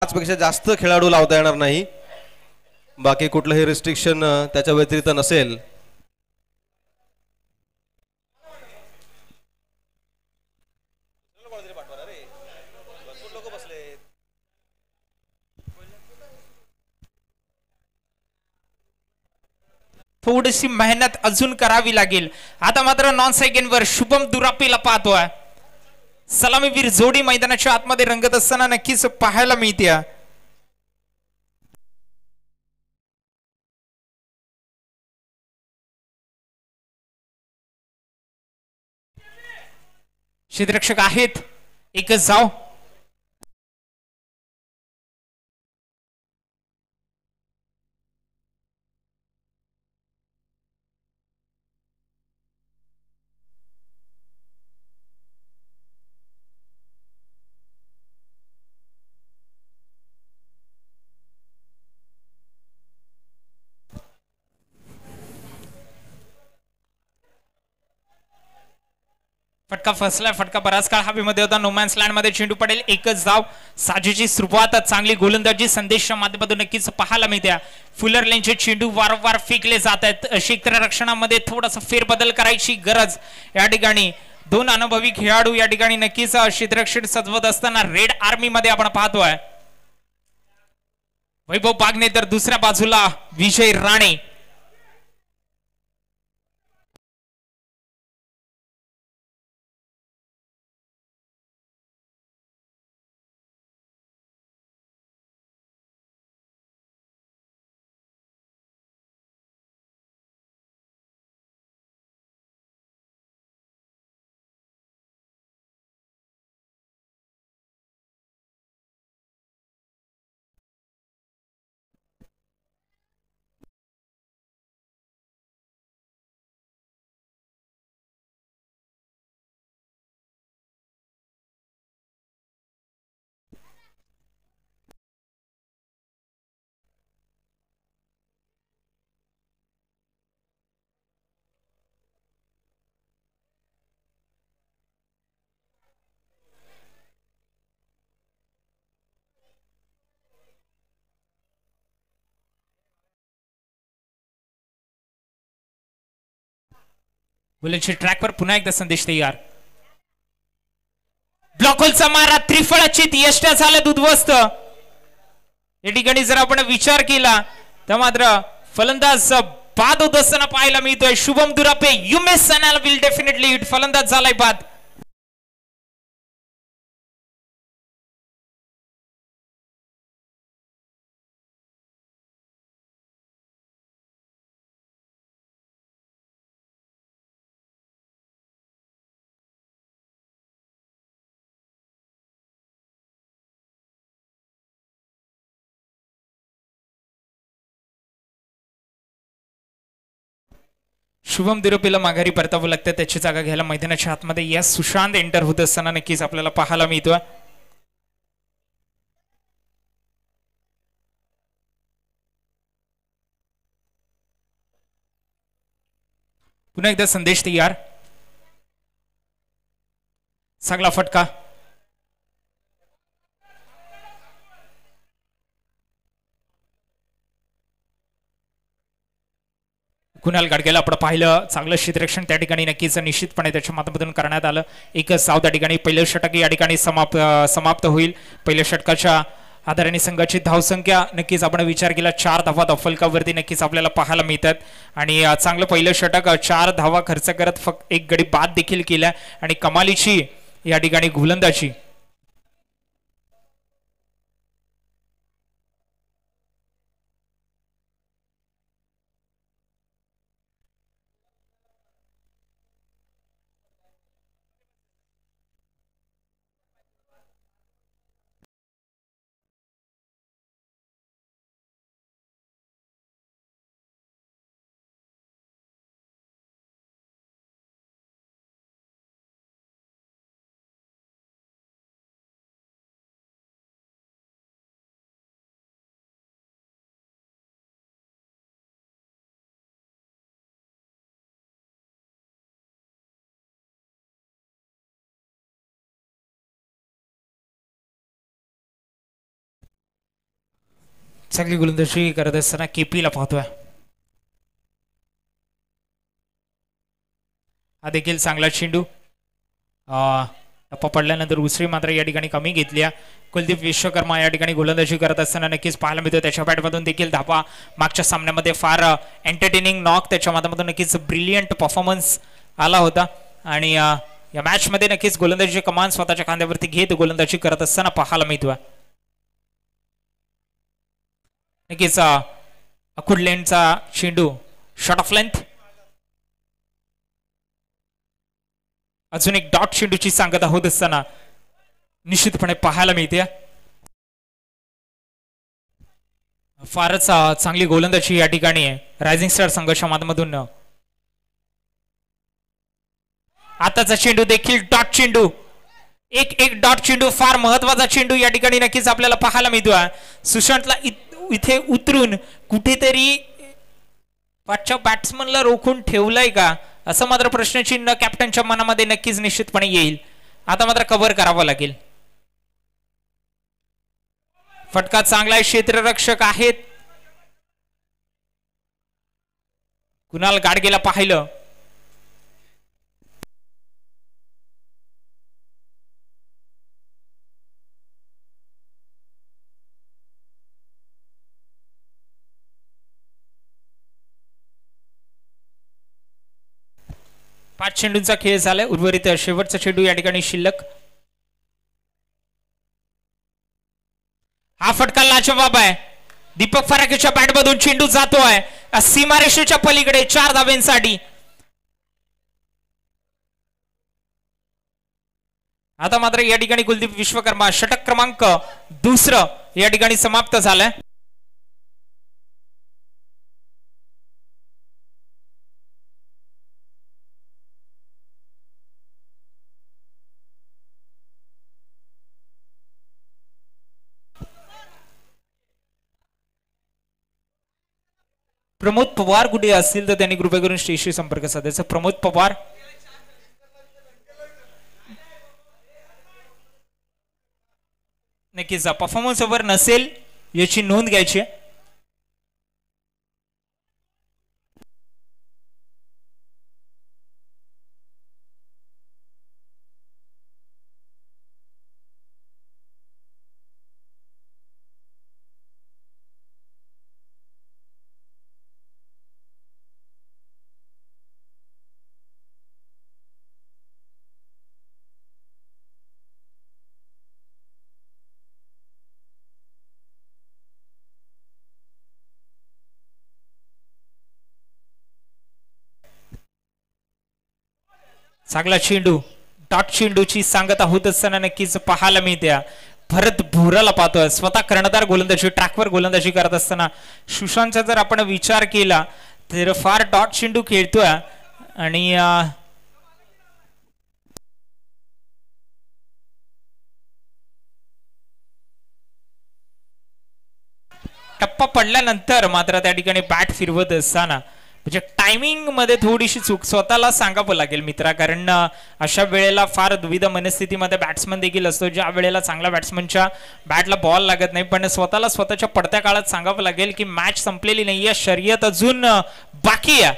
5 पेक्षा जास्त खेळाडू लावता येणार नाही. बाकी कुठलंही रिस्ट्रिक्शन त्याच्या व्यतिरिक्त नसेल. थोडीशी मेहनत अजून करावी लागेल. आता मात्र नॉन सेकंड वर शुभम दुरापेला पाहतोय. सलामीवीर जोडी मैदानाच्या आतमध्ये रंगत असताना नक्कीच पाहायला मिळते. क्षेत्ररक्षक आहेत, एकच जाव. फटका फसलाय. फटका बराच काळ हवेमध्ये होता. नोमॅन्स लँड मध्ये चेंडू पडेल. एकच धाव. साजेची सुरुवात. चांगली गोलंदाजी संदेशच्या माध्यमातून नक्कीच पाहायला मिळते. फुलर लेनचे चेंडू वारंवार फेकले जात आहेत. क्षेत्ररक्षणामध्ये थोडासा फेरबदल करायची गरज या ठिकाणी. दोन अनुभवी खेळाडू या ठिकाणी नक्कीच क्षेत्ररक्षण सजवत असताना रेड आर्मी मध्ये आपण पाहतोय. वैभव बागणे तर दुसऱ्या बाजूला विजय राणे. बुलेटच्या ट्रॅकवर पुन्हा एकदा संदेश तयार. ब्लॉक होलचा मारा. त्रिफळाची यष्ट्या झाल्या उद्ध्वस्त. या ठिकाणी जर आपण विचार केला तर मात्र फलंदाज बाद होत असताना पाहायला मिळतोय. शुभम दुरापे यू मे सनाल विल डेफिनेटली हिट. फलंदाज झालाय बाद. शुभम दुरापेला माघारी परतावं लागतं. त्याची जागा घ्यायला मैदानाच्या आतमध्ये या सुशांत एंटर होत असताना नक्कीच आपल्याला पाहायला मिळतोय. पुन्हा एकदा संदेश तयार. चांगला फटका. कुणाल गाडगेला आपण पाहिलं. चांगलं क्षेत्ररक्षण त्या ठिकाणी नक्कीच निश्चितपणे त्याच्या माध्यमातून करण्यात आलं. एकच धाव त्या ठिकाणी. पहिलं षटक या ठिकाणी समाप्त होईल. पहिल्या षटकाच्या आधाराने संघाची धावसंख्या नक्कीच आपण विचार केला 4 धावा फलकावरती नक्कीच आपल्याला पाहायला मिळतात. आणि चांगलं पहिलं षटक 4 धावा खर्च करत फक्त एक गडी बाद देखील केला. आणि कमालीची या ठिकाणी गोलंदाजी. चांगली गोलंदाजी करत असताना केपीला पाहतोय. हा देखील चांगला चेंडू टप्पा पडल्यानंतर उसरी मात्र या ठिकाणी कमी घेतली. कुलदीप विश्वकर्मा या ठिकाणी गोलंदाजी करत असताना नक्कीच पाहायला मिळतो. त्याच्या बॅटमधून देखील धापा. मागच्या सामन्यामध्ये फार एंटरटेनिंग नॉक त्याच्या माध्यमातून नक्कीच ब्रिलियंट परफॉर्मन्स आला होता आणि या मॅच मध्ये नक्कीच गोलंदाजीची कमान स्वतःच्या खांद्यावरती घेत गोलंदाजी करत असताना पाहायला मिळतोय. नक्कीच अकुडलेनचा चेंडू शॉट ऑफ लेंथ. अजून एक डॉट चेंडूची सांगता होत असताना निश्चितपणे पाहायला मिळते. फारच चांगली गोलंदाजी या ठिकाणी रायझिंग स्टार संघर्षाच्या माध्यमातून. आताचा चेंडू देखील डॉट चेंडू. एक डॉट चेंडू फार महत्वाचा चेंडू या ठिकाणी नक्कीच आपल्याला पाहायला मिळतोय. सुशांतला इथे उतरून कुठेतरी पाठच्या बॅट्समनला रोखून ठेवलंय का असं मात्र प्रश्नचिन्ह कॅप्टनच्या मनामध्ये नक्कीच निश्चितपणे येईल. आता मात्र कव्हर करावं लागेल. फटका चांगला आहे. क्षेत्ररक्षक आहेत. कुणाल गाडगेला पाहिलं. पाच चेंडूंचा खेळ झालाय. उर्वरित शेवटचा चेंडू या ठिकाणी शिल्लक. हा फटका लाजवाब आहे. दीपक फराकेच्या बॅटमधून चेंडू जातोय सीमारेषेच्या पलीकडे 4 धाब्यांसाठी. आता मात्र या ठिकाणी कुलदीप विश्वकर्मा षटक क्रमांक 2 या ठिकाणी समाप्त झालाय. प्रमोद पवार कुठे असतील तर त्यांनी कृपया करून स्टेजशी संपर्क साधायचा. प्रमोद पवार नक्कीच परफॉर्मन्स ओव्हर नसेल याची नोंद घ्यायची. चांगला चेंडू डॉट चेंडूची सांगता होत असताना नक्कीच पाहायला मिळते. भरत भुराला पाहतोय स्वतः कर्णधार गोलंदाजी ट्रॅकवर गोलंदाजी करत असताना. सुशांतचा जर आपण विचार केला तर फार डॉट चेंडू खेळतोय आणि टप्पा पडल्यानंतर मात्र त्या ठिकाणी बॅट फिरवत असताना म्हणजे टायमिंग मध्ये थोडीशी चूक स्वतःला सांगावं लागेल मित्रा. कारण अशा वेळेला फार दुविधा मनस्थितीमध्ये बॅट्समन देखील असतो. ज्या वेळेला चांगल्या बॅट्समनच्या बॅटला बॉल लागत नाही पण स्वतःला स्वतःच्या पडत्या काळात सांगावं लागेल की मॅच संपलेली नाहीये. शर्यत अजून बाकी आहे.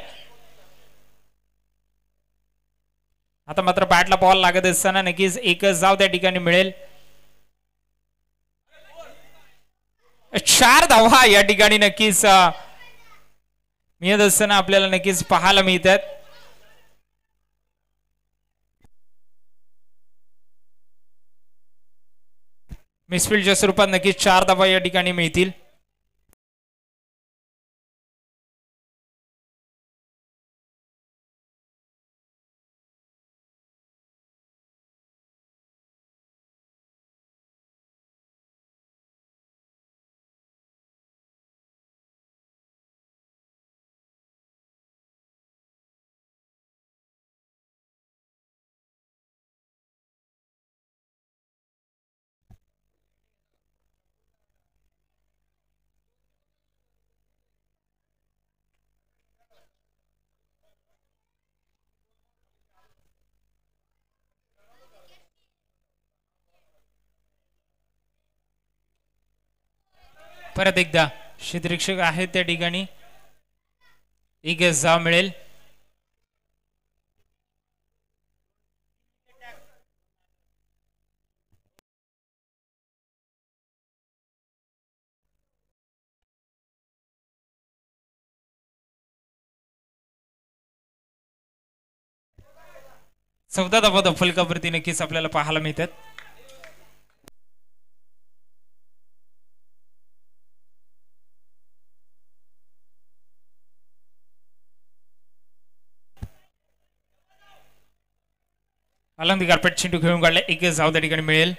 आता मात्र बॅटला बॉल लागत असताना नक्कीच एकच धाव त्या ठिकाणी मिळेल. 4 धावा या ठिकाणी नक्कीच मिळत असताना आपल्याला नक्कीच पाहायला मिळतात. मिसफिल्डच्या स्वरूपात नक्कीच 4 धावा या ठिकाणी मिळतील. परत एकदा क्षेत्ररक्षक आहेत त्या ठिकाणी एक धाव मिळेल. चौदा धावा फलकावरती नक्कीच आपल्याला पाहायला मिळतात. आनंदी कार्पेट चेंडू खेळून काढले. एक धाव त्या ठिकाणी मिळेल.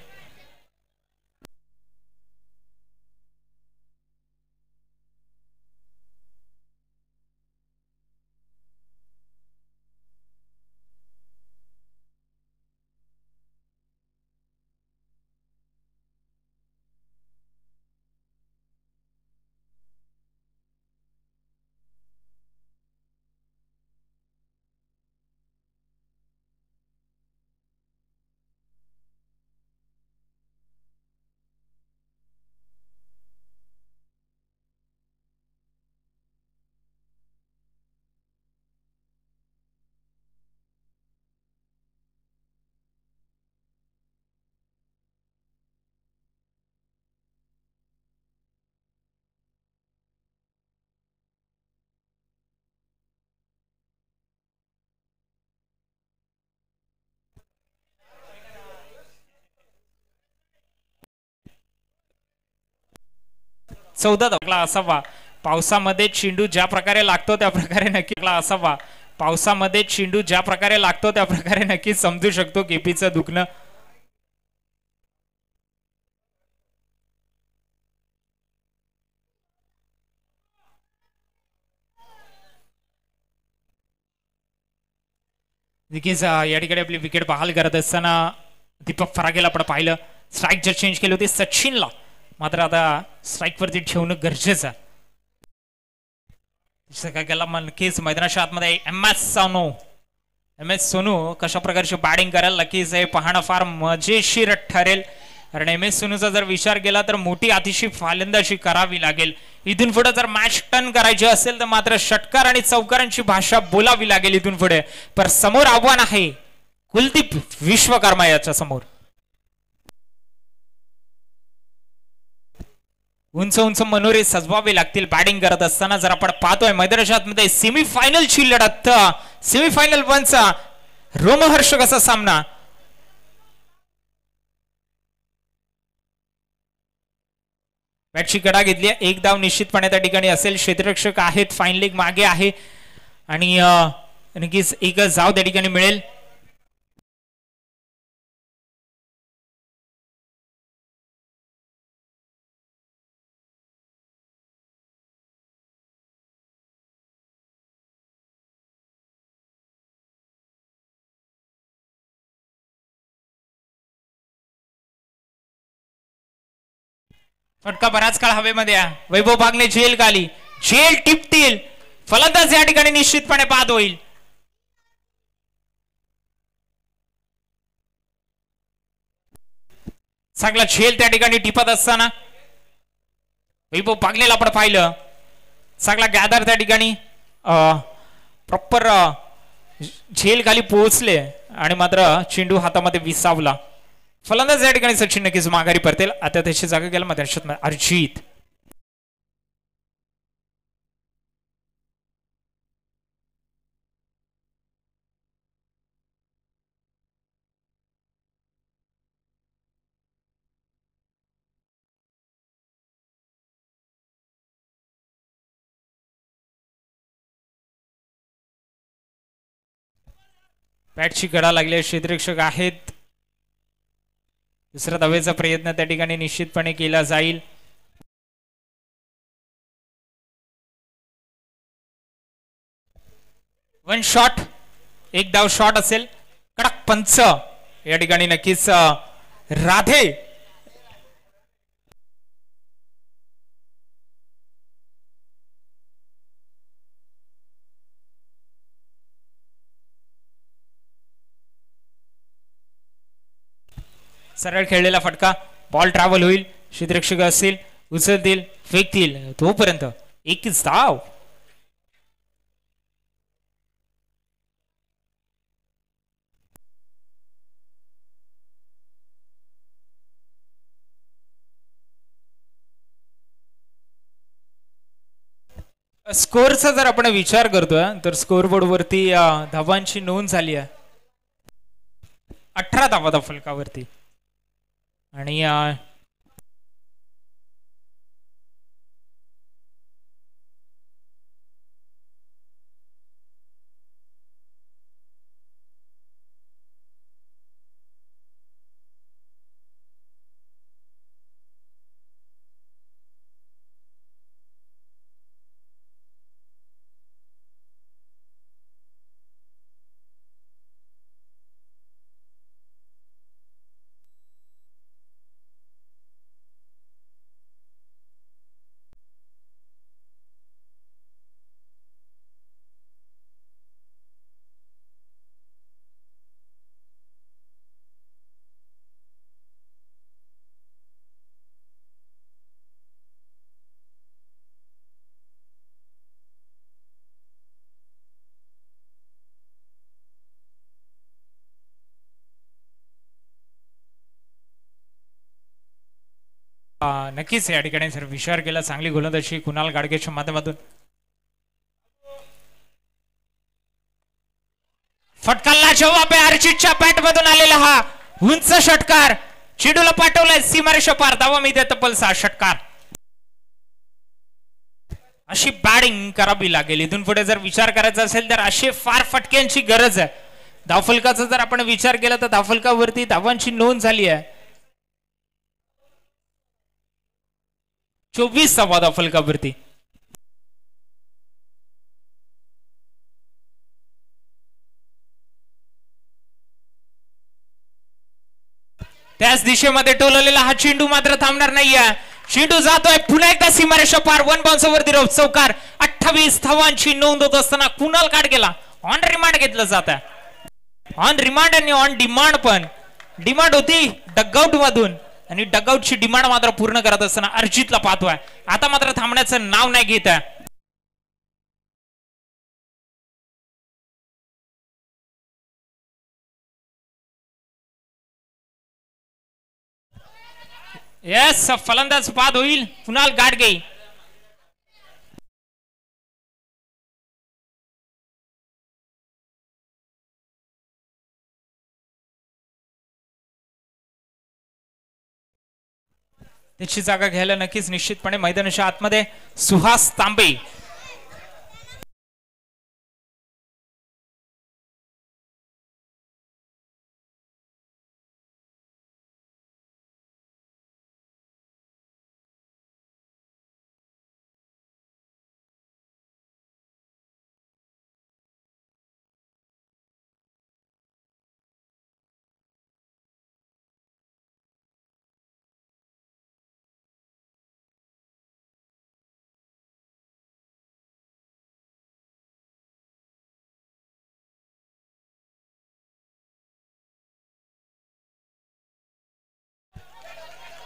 चौदा धावा असावा. पावसामध्ये चेंडू ज्या प्रकारे लागतो त्या प्रकारे नक्की असावा. पावसामध्ये चेंडू ज्या प्रकारे लागतो त्या प्रकारे नक्कीच समजू शकतो केपीचं दुखणं. नक्कीच या ठिकाणी आपली विकेट बहाल करत असताना दीपक फरागेला आपण पाहिलं. स्ट्राईक जर चेंज केले होते सचिनला, मात्र आता स्ट्राईक वरती ठेवणं गरजेचं आहे. नक्कीच मैदानाच्या आतमध्ये एम एस सोनू कशा प्रकारची बॅटिंग करायला नक्कीच हे पाहणं फार मजेशीर ठरेल. कारण एम एस सोनूचा जर विचार केला तर मोठी अतिशय फलंदाजी करावी लागेल. इथून पुढे जर मॅच टर्न करायची असेल तर मात्र षटकार आणि चौकारांची भाषा बोलावी लागेल इथून पुढे. पण समोर आव्हान आहे कुलदीप विश्वकर्मा याच्या समोर. उंच उंच मनोरे सजवावे लागतील बॅटिंग करत असताना. जर आपण पाहतोय मैदानाच्या आतमध्ये सेमीफायनलची लढत, सेमीफायनल वनचा रोमहर्षक असा सामना. बॅटची कडा घेतली. एक धाव निश्चितपणे त्या ठिकाणी असेल. क्षेत्ररक्षक आहेत, फाईन लेग मागे आहे आणि नक्कीच एक धाव त्या ठिकाणी मिळेल. फटका बराच काळ हवेमध्ये. वैभव बागणे झेल खाली, झेल टिपतील. फलंदाज या ठिकाणी निश्चितपणे बाद होईल. चांगला झेल त्या ठिकाणी टिपत असताना वैभव बागणेला आपण पाहिलं. चांगला गॅदर त्या ठिकाणी प्रॉपर झेल खाली पोहोचले आणि मात्र चेंडू हातामध्ये विसावला. फलंदाज या ठिकाणी सचिन नक्कीच माघारी परतेल. आता त्याची जागा गेला मध्ये अर्जित. बॅटची कडा लागली. क्षेत्ररक्षक आहेत. दुसऱ्या धावेचा प्रयत्न त्या ठिकाणी निश्चितपणे केला जाईल. वन शॉट, एक धाव शॉट असेल. कडक पंच या ठिकाणी नक्कीच राधे. सरळ खेळलेला फटका, बॉल ट्रॅव्हल होईल. क्षेत्ररक्षक असतील, उचलतील. फेकतील तोपर्यंत एकच धाव. स्कोअरचा जर आपण विचार करतोय तर स्कोअर बोर्ड वरती धावांची नोंद झाली आहे 18 धावा फलकावरती आणि नक्कीच या ठिकाणी जर विचार केला चांगली गोलंदाजी कुणाल गाडगेच्या माध्यमातून फटकाला जवाब आहे. अर्जितच्या बॅट मधून आलेला हा उंच षटकार चेंडूला पाठवलाय सीमारेषा पार. धावा मिळते तब्बल 6 षटकार. अशी बॅटिंग करावी लागेल. इथून पुढे जर विचार करायचा असेल तर असे फार फटक्यांची गरज आहे. धावफलकाचा जर आपण विचार केला तर धावफलकावरती धावांची नोंद झाली आहे 24 धावा धावफलकावरती. त्याच दिशेमध्ये टोललेला हा चेंडू मात्र थांबणार नाहीये. चेंडू जातोय पुन्हा एकदा सीमारेषा पार. 1 बाउन्स वरती चौकार. 28 धावांची नोंद होत असताना कुणाल गाडगेला ऑन रिमांड घेतलं जात आहे. ऑन रिमांड आणि ऑन डिमांड पण. डिमांड होती डगआउट मधून आणि डगआउटची डिमांड मात्र पूर्ण करत असताना अर्जितला पाहतोय. आता मात्र थांबण्याचं नाव नाही घेत आहे. येस फलंदाज बाद होईल कुणाल गाडगे. त्याची जागा घ्यायला नक्कीच निश्चितपणे मैदानाच्या आतमध्ये सुहास तांबे.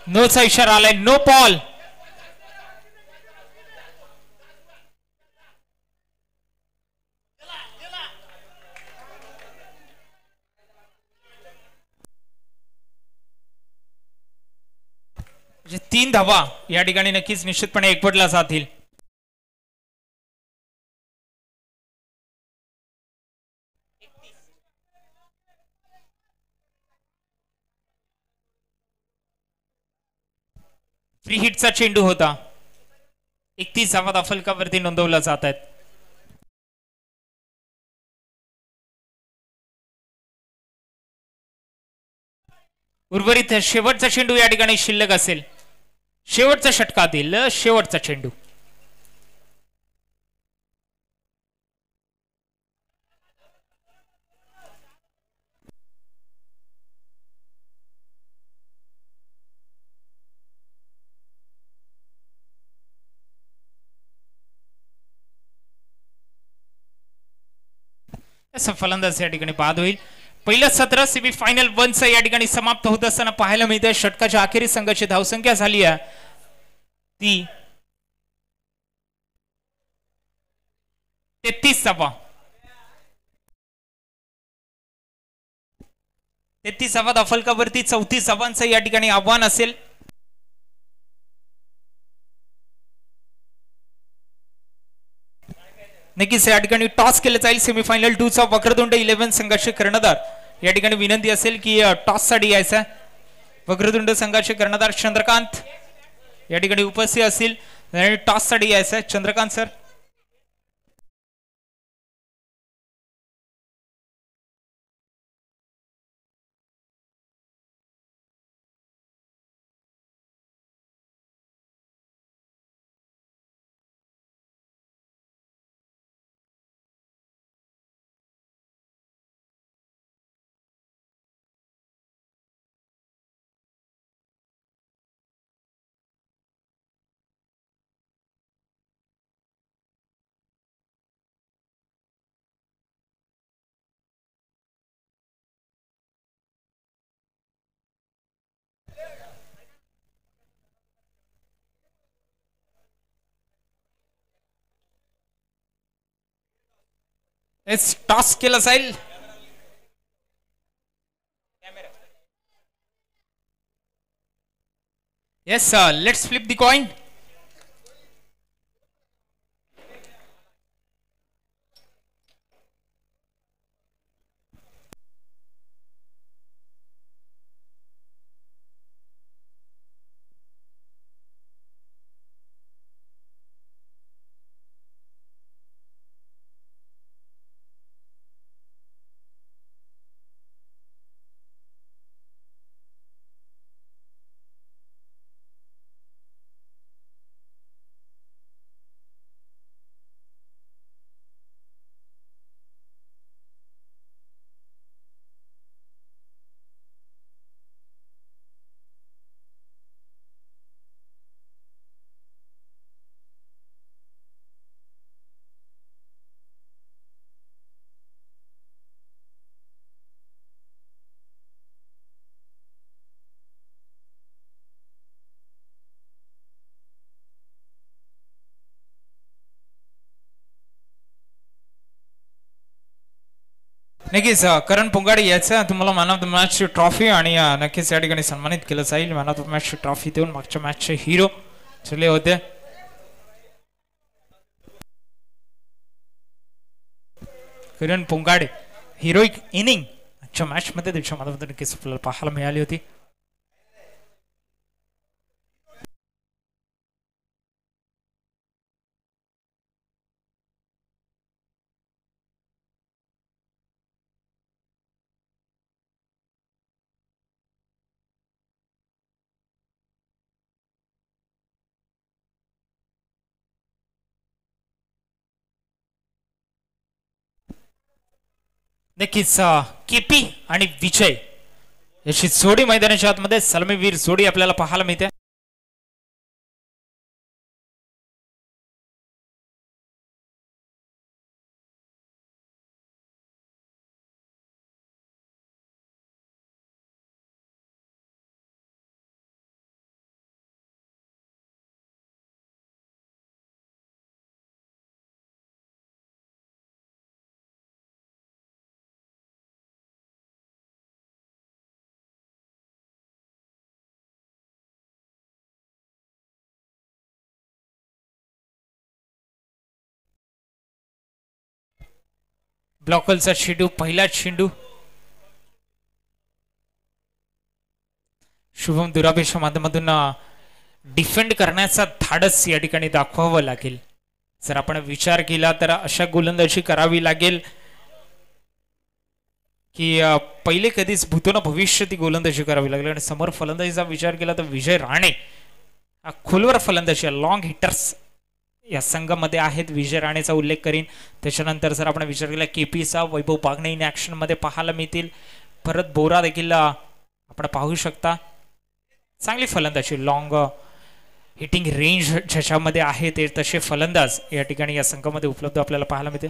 नोचा इशारा आलाय. No ball. म्हणजे 3 धावा या ठिकाणी नक्कीच निश्चितपणे एकवटला जातील. फ्री हिटचा चेंडू होता. 31 धावा धावफलकावरती नोंदवला जात आहेत. उर्वरित शेवटचा चेंडू या ठिकाणी शिल्लक असेल. शेवटच्या षटकातील शेवटचा चेंडू. फलंदाज या ठिकाणी बाद होईल. पहिलं सत्र सेमीफायनल 1 या ठिकाणी समाप्त होत असताना पाहायला मिळते षटकाच्या अखेरीस संघाची धावसंख्या झाली आहे ती धावा. 33 धावा फलकावरती 34 धावांचं या ठिकाणी आव्हान असेल. नक्कीच या ठिकाणी टॉस केलं जाईल. सेमीफायनल 2 चा वक्रतुंड 11 संघाचे कर्णधार या ठिकाणी विनंती असेल की टॉस साठी यायचा. वक्रतुंड संघाचे कर्णधार चंद्रकांत या ठिकाणी उपस्थित असतील आणि टॉस साठी यायचं. चंद्रकांत सर. टॉस केला जाईल. Yes let's flip the coin. नक्कीच करण पुंगाडे याचं तुम्हाला man of the match trophy आणि नक्कीच या ठिकाणी सन्मानित केलं जाईल. Man of the match trophy देऊन मागच्या मॅचचे हिरो ठरले होते. करण पुंगाडे हिरोईक इनिंग मागच्या मॅच मध्ये त्याच्या माध्यमातून नक्कीच आपल्याला पाहायला मिळाली होती. नक्कीच केपी आणि विजय याची जोडी मैदानाच्या आतमध्ये सलामीवीर जोडी आपल्याला पाहायला मिळते. ब्लॉकलचा चेंडू पहिला चेंडू शुभम दुराबेच्या माध्यमातून डिफेंड करण्याचा धाडस या ठिकाणी दाखवावं लागेल. जर आपण विचार केला तर अशा गोलंदाजी करावी लागेल की पहिले कधीच भूतोन भविष्य ती गोलंदाजी करावी लागेल. आणि समोर फलंदाजीचा विचार केला तर विजय राणे खोलवर फलंदाजी लॉंग हिटर्स या संघामध्ये आहेत. विजय राणेचा उल्लेख करीन. त्याच्यानंतर जर आपण विचार केला केपीचा वैभव बागणे इन ऍक्शन मध्ये पाहायला मिळतील. भरत बोरा देखील आपण पाहू शकता. चांगली फलंदाजी लॉंग हिटिंग रेंज ज्याच्यामध्ये आहे ते तसे फलंदाज या ठिकाणी या संघामध्ये उपलब्ध आपल्याला पाहायला मिळते.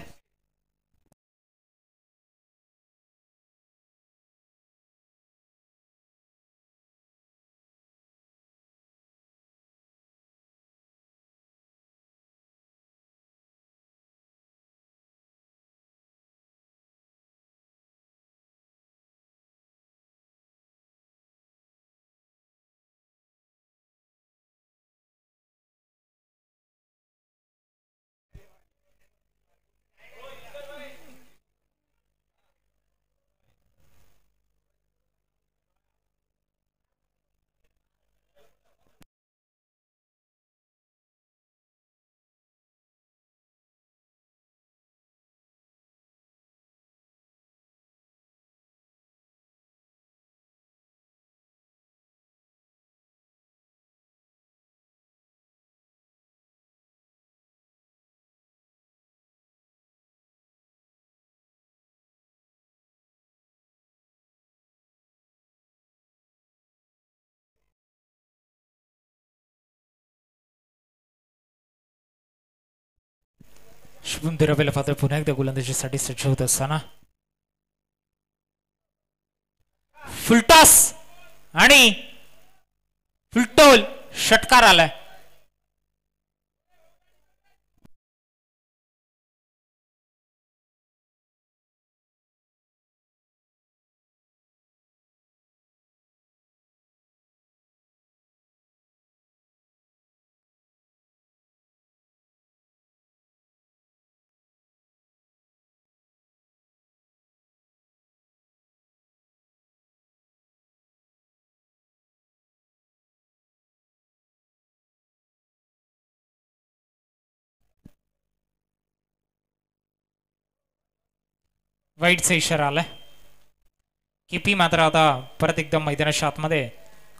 शुभम दिराबेला पात्र पुन्हा एकदा गोलंदाजीसाठी सज्ज होत असताना फुलटॉस आणि फुलटोल षटकार आलाय. वाईटचा इशारा आलाय. किपी मात्र आता परत एकदम मैदानाच्या आतमध्ये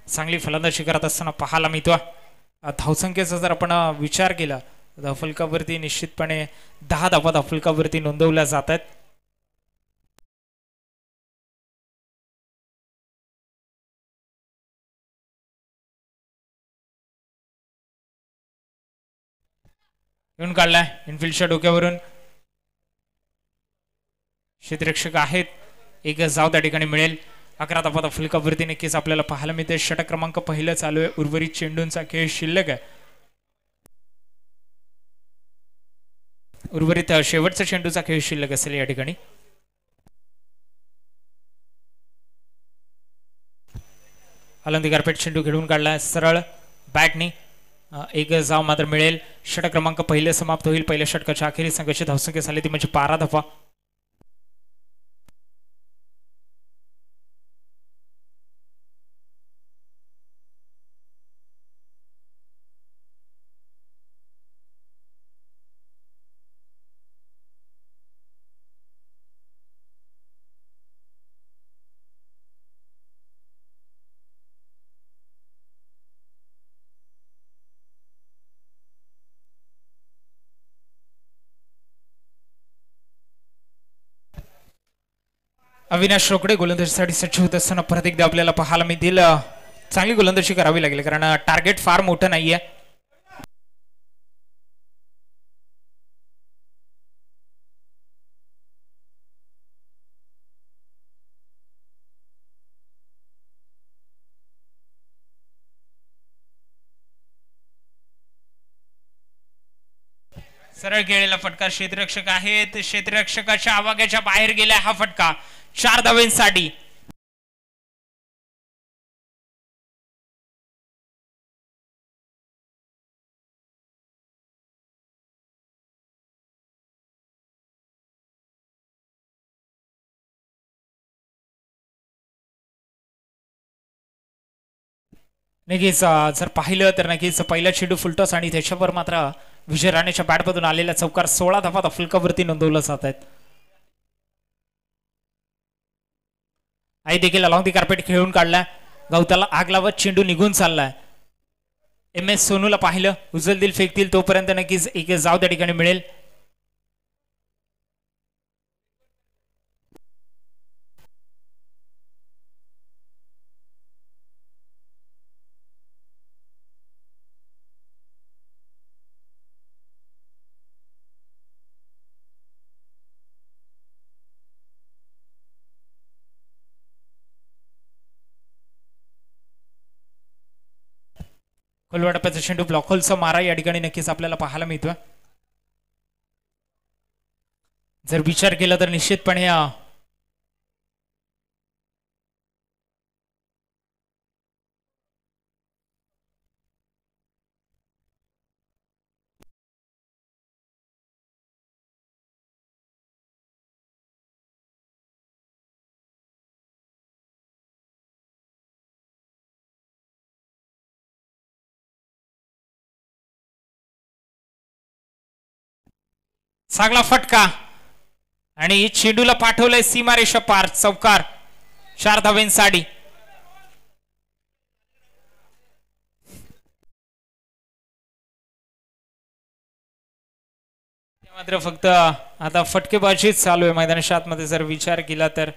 चांगली फलंदाजी करत असताना पाहायला मिळतो. धावसंख्येचा जर आपण विचार केला तर फलकावरती निश्चितपणे 10 धावा फलकावरती नोंदवल्या जात आहेत. येऊन काढलाय इनफिल्डच्या डोक्यावरून. क्षेत्ररक्षक आहेत. एक जाव त्या ठिकाणी मिळेल. 11 धावा फलकावरती नक्कीच आपल्याला पाहायला मिळते. षटक क्रमांक पहिलं चालू आहे. उर्वरित चेंडूंचा खेळ शिल्लक आहे. उर्वरित शेवटचा चेंडूचा खेळ शिल्लक असेल या ठिकाणी. हलंदी गारपेट चेंडू खेळून काढला सरळ बॅटनी. एक जाव मात्र मिळेल. षटक क्रमांक पहिले समाप्त होईल. पहिल्या षटकाच्या अखेरीस संघाची धावसंख्या झाली ती म्हणजे 12 धावा. अविनाश रोकडे गोलंदाजीसाठी सज्ज होत असताना परत एकदा आपल्याला पाहायला मिळतील. चांगली गोलंदाजी करावी लागेल कारण टार्गेट फार मोठं नाहीये. सरळ गेलेला फटका क्षेत्ररक्षक आहेत. क्षेत्ररक्षकाच्या आवाक्याच्या बाहेर गेला हा फटका. 4 धावांसाठी. नक्कीच जर पाहिलं तर नक्कीच पहिला चेंडू फुलटॉस आणि त्याच्यावर मात्र विजय राणेच्या बॅटमधून आलेला चौकार 16 धावा फलकावरती नोंदवला जात आहेत. आई देखील अलॉंग दी कार्पेट खेळून काढला. गवताला आग लावत चेंडू निघून चाललाय. MS सोनूला पाहिलं उचलतील फेकतील तोपर्यंत नक्कीच एक जाव त्या ठिकाणी मिळेल. खोलवाटप्याचा चेंडू ब्लॉक होलचा मारा या ठिकाणी नक्कीच आपल्याला पाहायला मिळतोय. जर विचार केला तर निश्चितपणे चांगला फटका आणि चेंडूला पाठवलंय सीमारेषा पार. चौकार 4 धावांसाठी. मात्र फक्त आता फटकेबाजीच चालू आहे मैदानाच्या आतमध्ये जर विचार केला तर.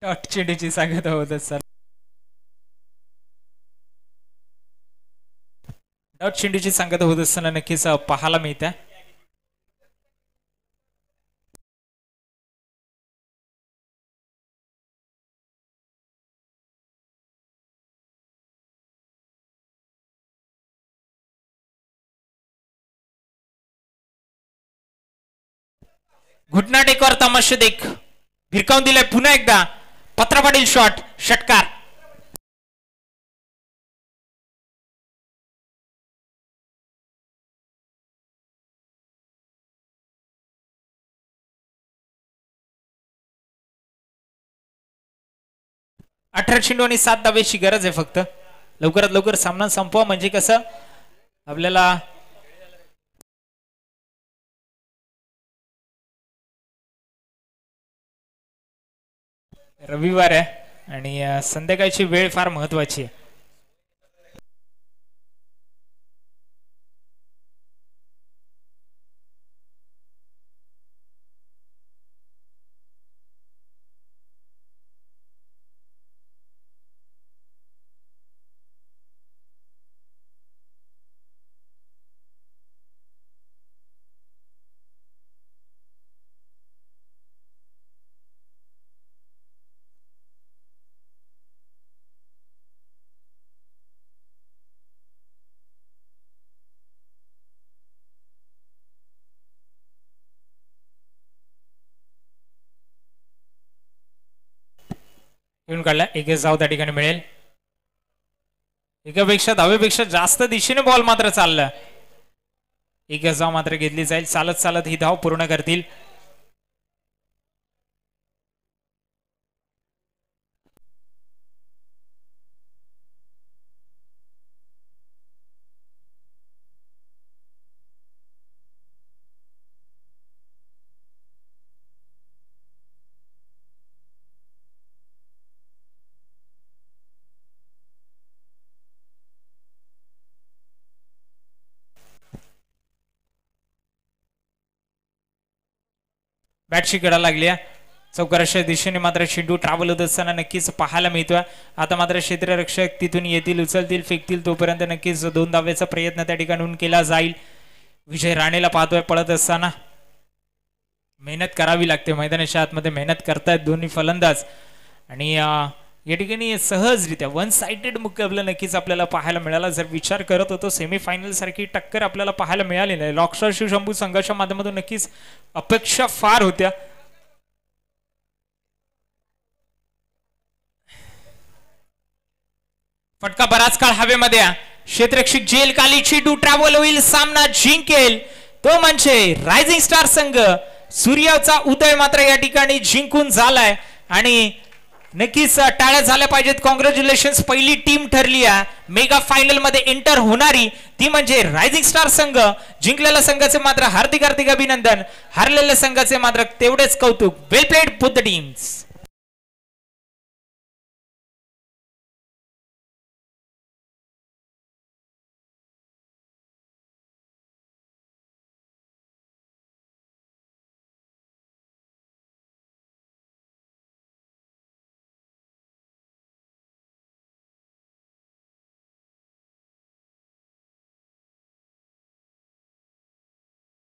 डॉट चेंडूची सांगत होत असताना डॉट चेंडूची सांगत होत असताना नक्कीच पाहायला मिळते. घुटना टेकवर तमाशा देख भिरकावून दिलाय पुन्हा एकदा पत्रा पाटील शॉट षटकार. अठरा चेंडू आणि 7 धावेची गरज आहे फक्त. लवकरात लवकर सामना संपवा म्हणजे कसं आपल्याला रविवार आहे आणि संध्याकाळची वेळ फार महत्वाची आहे. येऊन काढला एक जाऊ त्या ठिकाणी मिळेल. एकापेक्षा धावेपेक्षा जास्त दिशेने बॉल मात्र चालला. एक जाव मात्र घेतली जाईल. चालत चालत ही धाव पूर्ण करतील. बॅटची कडा लागली. चौकाराच्या दिशेने मात्र चेंडू ट्रॅव्हल होत असताना नक्कीच पाहायला मिळतोय. आता मात्र क्षेत्ररक्षक तिथून येतील उचलतील फेकतील तोपर्यंत नक्कीच 2 धावेचा प्रयत्न त्या ठिकाणून केला जाईल. विजय राणेला पाहतोय पळत असताना. मेहनत करावी लागते मैदानाच्या आतमध्ये मेहनत करतायत दोन्ही फलंदाज आणि या ठिकाणी सहजरित्या 1 साइडेड मुकाबला नक्कीच आपल्याला पाहायला मिळाला. जर विचार करत होतो सेमीफायनल सारखी टक्कर आपल्याला पाहायला मिळाली नाही. लॉकस्टार शिवशंभू संघाच्या माध्यमातून नक्कीच अपेक्षा फार होत्या. फटका बराच काळ हवेमध्ये. क्षेत्ररक्षक जेल काली चेंडू ट्रॅव्हल होईल. सामना जिंकेल तो म्हणजे रायझिंग स्टार संघ. सूर्याचा उदय मात्र या ठिकाणी जिंकून झालाय आणि नक्कीच टाळ्या झाल्या पाहिजेत. कॉंग्रॅच्युलेशन्स. पहिली टीम ठरली आहे मेगा फायनल मध्ये एंटर होणारी ती म्हणजे रायझिंग स्टार संघ. जिंकलेल्या संघाचे मात्र हार्दिक हार्दिक अभिनंदन. हारलेल्या संघाचे मात्र तेवढेच कौतुक. Well played both the teams.